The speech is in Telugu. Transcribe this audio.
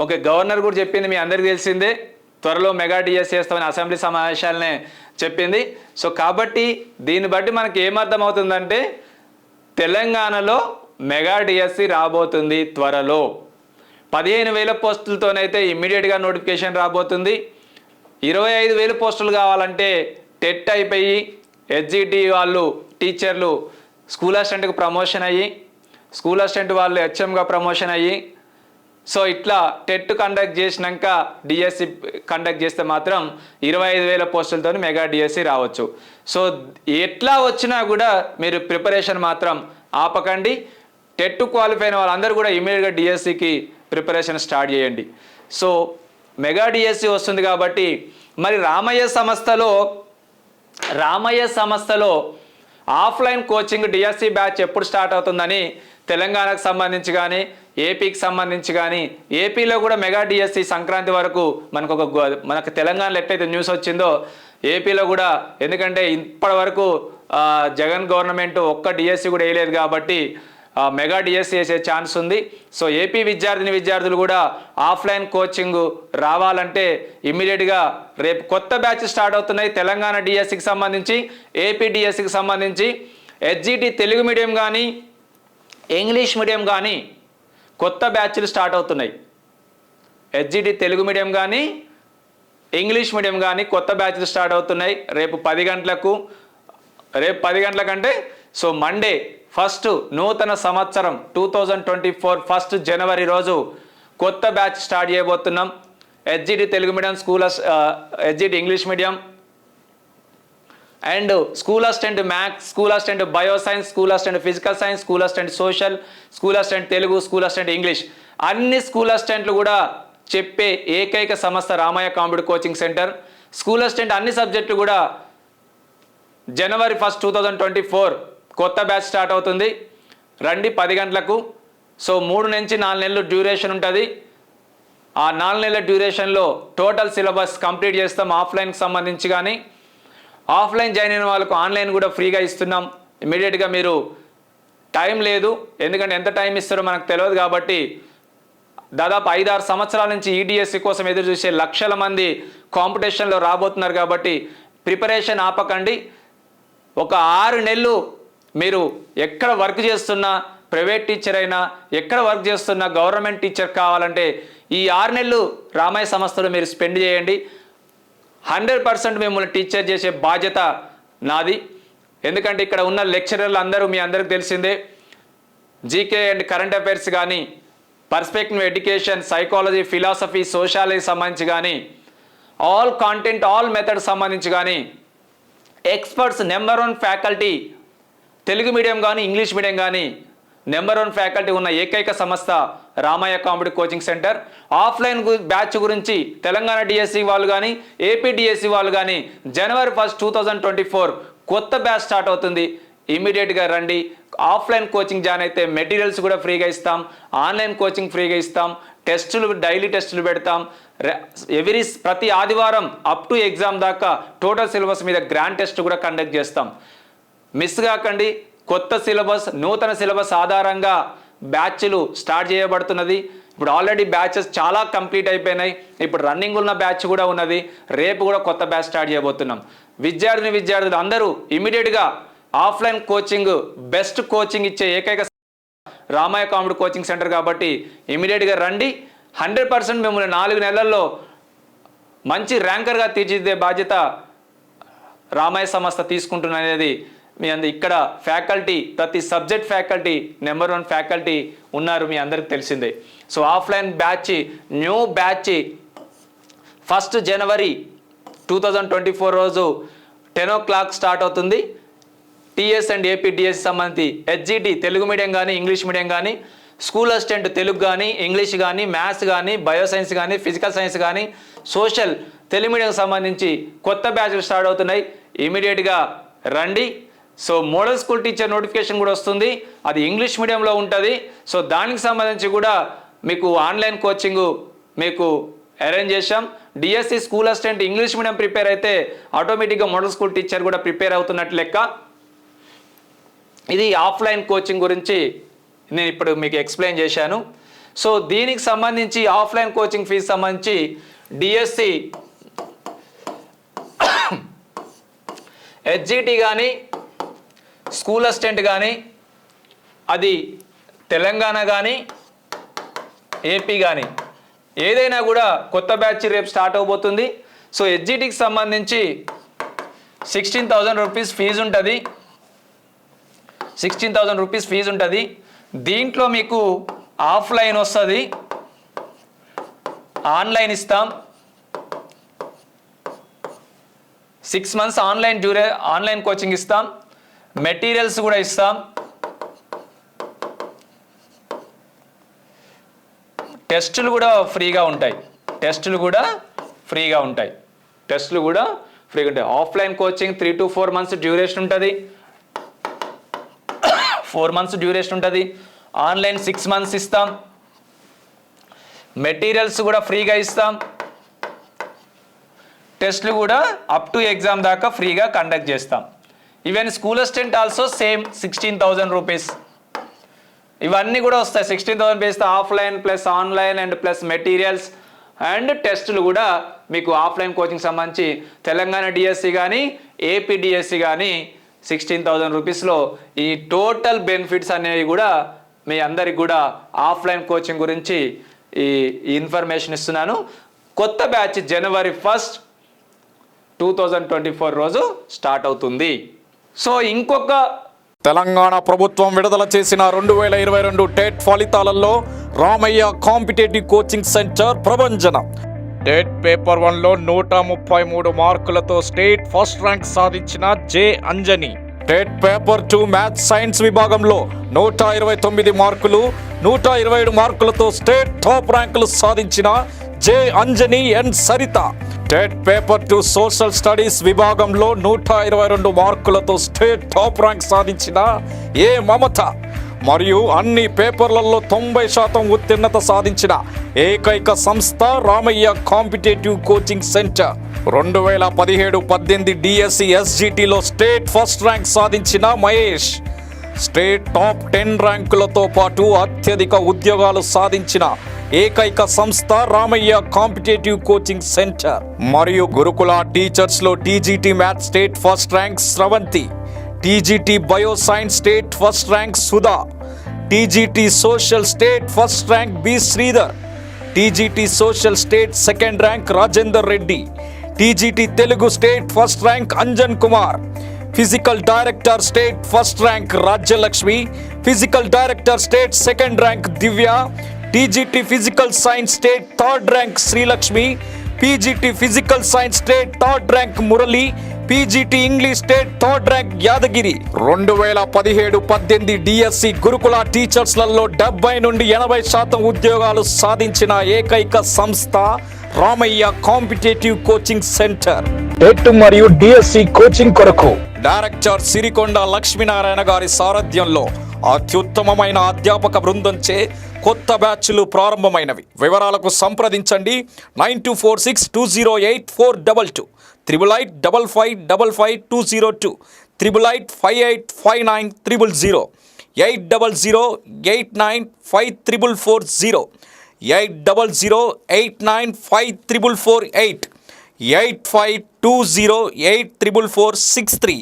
ఓకే, గవర్నర్ కూడా చెప్పింది మీ అందరికీ తెలిసిందే, త్వరలో మెగా డిఎస్సి చేస్తామని అసెంబ్లీ సమావేశాలనే చెప్పింది. సో కాబట్టి దీన్ని బట్టి మనకి ఏమర్థం అవుతుందంటే తెలంగాణలో మెగా డిఎస్సి రాబోతుంది త్వరలో. 15,000 పోస్టులతోనైతే ఇమ్మీడియట్గా నోటిఫికేషన్ రాబోతుంది. 25,000 పోస్టులు కావాలంటే టెట్ అయిపోయి హెచ్జిటి వాళ్ళు టీచర్లు స్కూల్ అసిస్టెంట్కి ప్రమోషన్ అయ్యి, స్కూల్ అసిస్టెంట్ వాళ్ళు హెచ్ఎంగా ప్రమోషన్ అయ్యి, సో ఇట్లా టెట్ కండక్ట్ చేసినాక డిఎస్సి కండక్ట్ చేస్తే మాత్రం 25,000 పోస్టులతో మెగా డిఎస్సి రావచ్చు. సో ఎట్లా వచ్చినా కూడా మీరు ప్రిపరేషన్ మాత్రం ఆపకండి. టెట్ క్వాలిఫై అయిన వాళ్ళందరూ కూడా ఇమీడియట్గా డిఎస్సికి ప్రిపరేషన్ స్టార్ట్ చేయండి. సో మెగా డిఎస్సి వస్తుంది కాబట్టి మరి రామయ్య సంస్థలో ఆఫ్లైన్ కోచింగ్ డిఎస్సి బ్యాచ్ ఎప్పుడు స్టార్ట్ అవుతుందని తెలంగాణకు సంబంధించి కానీ ఏపీకి సంబంధించి కానీ, ఏపీలో కూడా మెగా డిఎస్సి సంక్రాంతి వరకు మనకు తెలంగాణలో ఎట్లయితే న్యూస్ వచ్చిందో ఏపీలో కూడా, ఎందుకంటే ఇప్పటి వరకు జగన్ గవర్నమెంట్ ఒక్క డిఎస్సి కూడా వేయలేదు కాబట్టి మెగా డిఎస్సి వేసే ఛాన్స్ ఉంది. సో ఏపీ విద్యార్థులు కూడా ఆఫ్లైన్ కోచింగ్ రావాలంటే ఇమ్మీడియట్గా రేపు కొత్త బ్యాచ్ స్టార్ట్ అవుతున్నాయి. తెలంగాణ డిఎస్సికి సంబంధించి, ఏపీ డిఎస్సికి సంబంధించి హెచ్జిటి తెలుగు మీడియం కానీ ఇంగ్లీష్ మీడియం కానీ కొత్త బ్యాచ్లు స్టార్ట్ అవుతున్నాయి. హెచ్జిటి తెలుగు మీడియం కానీ ఇంగ్లీష్ మీడియం కానీ కొత్త బ్యాచ్లు స్టార్ట్ అవుతున్నాయి రేపు 10 గంటలకు. రేపు 10 గంటలకంటే సో మండే ఫస్ట్ నూతన సంవత్సరం 2024 1 జనవరి రోజు కొత్త బ్యాచ్ స్టార్ట్ చేయబోతున్నాం. HGT Telugu medium, HGT English medium and school assistant maths, school assistant bio science, school assistant physical science, school assistant social, school assistant Telugu, school assistant English, అన్ని స్కూల్ అసిస్టెంట్లు కూడా చెప్పే ఏకైక సంస్థ Ramaiah competitive coaching centre. School assistant అన్ని సబ్జెక్టులు కూడా జనవరి 1 2024 కొత్త బ్యాచ్ స్టార్ట్ అవుతుంది. రండి 10 గంటలకు. సో 3 నుంచి 4 నెలలు డ్యూరేషన్ ఉంటుంది. ఆ 4 నెలల డ్యూరేషన్లో టోటల్ సిలబస్ కంప్లీట్ చేస్తాం. ఆఫ్లైన్కి సంబంధించి కానీ, ఆఫ్లైన్ జాయిన్ అయిన వాళ్ళకు ఆన్లైన్ కూడా ఫ్రీగా ఇస్తున్నాం. ఇమీడియట్గా మీరు టైం లేదు, ఎందుకంటే ఎంత టైం ఇస్తారో మనకు తెలియదు కాబట్టి దాదాపు 5-6 సంవత్సరాల నుంచి ఈడిఎస్సి కోసం ఎదురు చూసే లక్షల మంది కాంపిటీషన్లో రాబోతున్నారు కాబట్టి ప్రిపరేషన్ ఆపకండి. ఒక 6 నెలలు మీరు ఎక్కడ వర్క్ చేస్తున్నా, ప్రైవేట్ టీచర్ అయినా, ఎక్కడ వర్క్ చేస్తున్నా గవర్నమెంట్ టీచర్ కావాలంటే ఈ 6 నెలలు రామయ్య సంస్థలో మీరు స్పెండ్ చేయండి. 100% మిమ్మల్ని టీచర్ చేసే బాధ్యత నాది. ఎందుకంటే ఇక్కడ ఉన్న లెక్చరర్లు అందరూ మీ అందరికి తెలిసిందే, జీకే అండ్ కరెంట్ అఫైర్స్ కానీ, perspective education, psychology, philosophy, sociology సంబంధించి కానీ, ఆల్ కాంటెంట్, ఆల్ మెథడ్ సంబంధించి కానీ experts, number 1 faculty, Telugu medium కానీ ఇంగ్లీష్ మీడియం కానీ నెంబర్ 1 ఫ్యాకల్టీ ఉన్న ఏకైక సంస్థ Ramaiah competitive coaching centre. Offline batch గురించి తెలంగాణ డిఎస్సి వాళ్ళు కానీ ఏపీ డిఎస్సి వాళ్ళు కానీ జనవరి 1 2024 కొత్త బ్యాచ్ స్టార్ట్ అవుతుంది. ఇమీడియట్గా రండి. ఆఫ్లైన్ కోచింగ్ జాయిన్ అయితే మెటీరియల్స్ కూడా ఫ్రీగా ఇస్తాం, ఆన్లైన్ కోచింగ్ ఫ్రీగా ఇస్తాం, టెస్టులు డైలీ టెస్టులు పెడతాం. ప్రతి ఆదివారం అప్ టు ఎగ్జామ్ దాకా టోటల్ సిలబస్ మీద గ్రాండ్ టెస్ట్ కూడా కండక్ట్ చేస్తాం. మిస్ కాకండి. కొత్త సిలబస్, నూతన సిలబస్ ఆధారంగా బ్యాచ్లు స్టార్ట్ చేయబడుతున్నది. ఇప్పుడు ఆల్రెడీ బ్యాచెస్ చాలా కంప్లీట్ అయిపోయినాయి. ఇప్పుడు రన్నింగ్ ఉన్న బ్యాచ్ కూడా ఉన్నది. రేపు కూడా కొత్త బ్యాచ్ స్టార్ట్ చేయబోతున్నాం. విద్యార్థులు అందరూ ఇమీడియట్గా ఆఫ్లైన్ కోచింగ్, బెస్ట్ కోచింగ్ ఇచ్చే ఏకైక రామయ్య కాంపిటేటివ్ కోచింగ్ సెంటర్ కాబట్టి ఇమీడియట్గా రండి. 100% మిమ్మల్ని 4 నెలల్లో మంచి ర్యాంకర్గా తీర్చిదిద్దే బాధ్యత రామయ్య సంస్థ తీసుకుంటున్నది. మీ ఇక్కడ ఫ్యాకల్టీ, ప్రతి సబ్జెక్ట్ ఫ్యాకల్టీ నెంబర్ 1 ఫ్యాకల్టీ ఉన్నారు, మీ అందరికి తెలిసిందే. So offline batch, new batch 1 జనవరి 2024 రోజు 10 o'clock స్టార్ట్ అవుతుంది. టీఎస్ అండ్ ఏపీ డిఎస్సి సంబంధించి హెచ్జిటి తెలుగు మీడియం కానీ ఇంగ్లీష్ మీడియం కానీ, స్కూల్ అసిస్టెంట్ తెలుగు కానీ ఇంగ్లీష్ కానీ, మ్యాథ్స్ కానీ, బయోసైన్స్ కానీ, ఫిజికల్ సైన్స్ కానీ, సోషల్ తెలుగు మీడియం సంబంధించి కొత్త బ్యాచ్లు స్టార్ట్ అవుతున్నాయి. ఇమీడియట్గా రండి. So model school teacher notification కూడా వస్తుంది, అది ఇంగ్లీష్ మీడియంలో ఉంటుంది. సో దానికి సంబంధించి కూడా మీకు ఆన్లైన్ కోచింగ్ మీకు అరేంజ్ చేశాం. DSC school assistant English medium prepare అయితే ఆటోమేటిక్గా మోడల్ స్కూల్ టీచర్ కూడా ప్రిపేర్ అవుతున్నట్టు లెక్క. ఇది ఆఫ్లైన్ కోచింగ్ గురించి నేను ఇప్పుడు మీకు ఎక్స్ప్లెయిన్ చేశాను. సో దీనికి సంబంధించి ఆఫ్లైన్ కోచింగ్ ఫీజు సంబంధించి డిఎస్సి హెచ్జిటి కానీ స్కూల్ అసిస్టెంట్ కానీ అది తెలంగాణ కానీ ఏపీ కానీ ఏదైనా కూడా కొత్త బ్యాచ్ రేపు స్టార్ట్ అవబోతుంది. సో హెచ్జిటికి సంబంధించి 16,000 రూపీస్ ఫీజు ఉంటుంది. 16,000 రూపీస్ ఫీజు ఉంటుంది. దీంట్లో మీకు ఆఫ్లైన్ వస్తుంది, ఆన్లైన్ ఇస్తాం. 6 మంత్స్ ఆన్లైన్ కోచింగ్ ఇస్తాం. మెటీరియల్స్ కూడా ఇస్తాం. టెస్టులు కూడా ఫ్రీగా ఉంటాయి. Offline coaching 3 to 4 months duration ఉంటుంది. 4 months డ్యూరేషన్ ఉంటుంది. ఆన్లైన్ 6 months ఇస్తాం. మెటీరియల్స్ కూడా ఫ్రీగా ఇస్తాం. టెస్టులు కూడా అప్ టు ఎగ్జామ్ దాకా ఫ్రీగా కండక్ట్ చేస్తాం. Even school assistant also same 16,000 rupees. ఇవన్నీ కూడా వస్తాయి. 16,000 వేస్తే offline plus online and plus materials and టెస్టులు కూడా మీకు ఆఫ్లైన్ కోచింగ్ సంబంధించి తెలంగాణ డిఎస్సి కానీ ఏపీ డిఎస్సి కానీ 16,000 రూపీస్లో ఈ టోటల్ బెనిఫిట్స్ అనేవి కూడా మీ అందరికి కూడా ఆఫ్లైన్ కోచింగ్ గురించి ఈ ఇన్ఫర్మేషన్ ఇస్తున్నాను. కొత్త బ్యాచ్ January 1st, 2024 రోజు స్టార్ట్ అవుతుంది. సో ఇంకొక తెలంగాణ ప్రభుత్వం విడుదల చేసిన 2022 టెట్ ఫలితాలలో రామయ్య కాంపిటేటివ్ కోచింగ్ సెంటర్ ప్రభంజన. టెట్ పేపర్ 1లో 133 మార్కులతో స్టేట్ ఫస్ట్ ర్యాంక్ సాధించిన J Anjani. TET paper 2 maths science విభాగంలో 129 మార్కులు, 127 మార్కులతో స్టేట్ టాప్ ర్యాంకులు సాధించిన J Anjani N Saritha. TET paper 2 social studies విభాగంలో 122 మార్కులతో స్టేట్ టాప్ ర్యాంక్ సాధించిన ఏ మమత. మరియు అన్ని పేపర్లలో 90% ఉత్తీర్ణత సాధించిన ఏకైక సంస్థ Ramaiah competitive coaching centre. 2017-18 DSC ఎస్జిటిలో స్టేట్ ఫస్ట్ ర్యాంక్ సాధించిన మహేష్. స్టేట్ టాప్ 10 ర్యాంకులతో పాటు అత్యధిక ఉద్యోగాలు సాధించిన ఏకైక సంస్థ రామయ్య కాంపిటేటివ్ కోచింగ్ సెంటర్. మరియు గురుకుల టీచర్స్లో TGT maths state first rank Sravanthi, TGT bio science state first rank Sudha, TGT social state first rank B Sridhar, TGT social state second rank Rajender Reddy, TGT Telugu state first rank Anjan Kumar, physical director state first rank Rajyalakshmi, physical director state second rank Divya, TGT physical science state third rank Srilakshmi, PGT physical science state third rank Murali, PGT English state third rank Yadagiri. 2017-18 DSC Gurukul టీచర్స్లలో 70 నుండి 80% ఉద్యోగాలు సాధించిన ఏకైక సంస్థ Ramaiah competitive coaching centre. TET మరియు డిఎస్సి కోచింగ్ కొరకు డైరెక్టర్ సిరికొండ లక్ష్మీనారాయణ గారి సారథ్యంలో అత్యుత్తమమైన అధ్యాపక బృందంచే కొత్త బ్యాచ్లు ప్రారంభమైనవి. వివరాలకు సంప్రదించండి 9246208422, 8885555202, 88585900, 8008954440, 8008954448, 8520844463.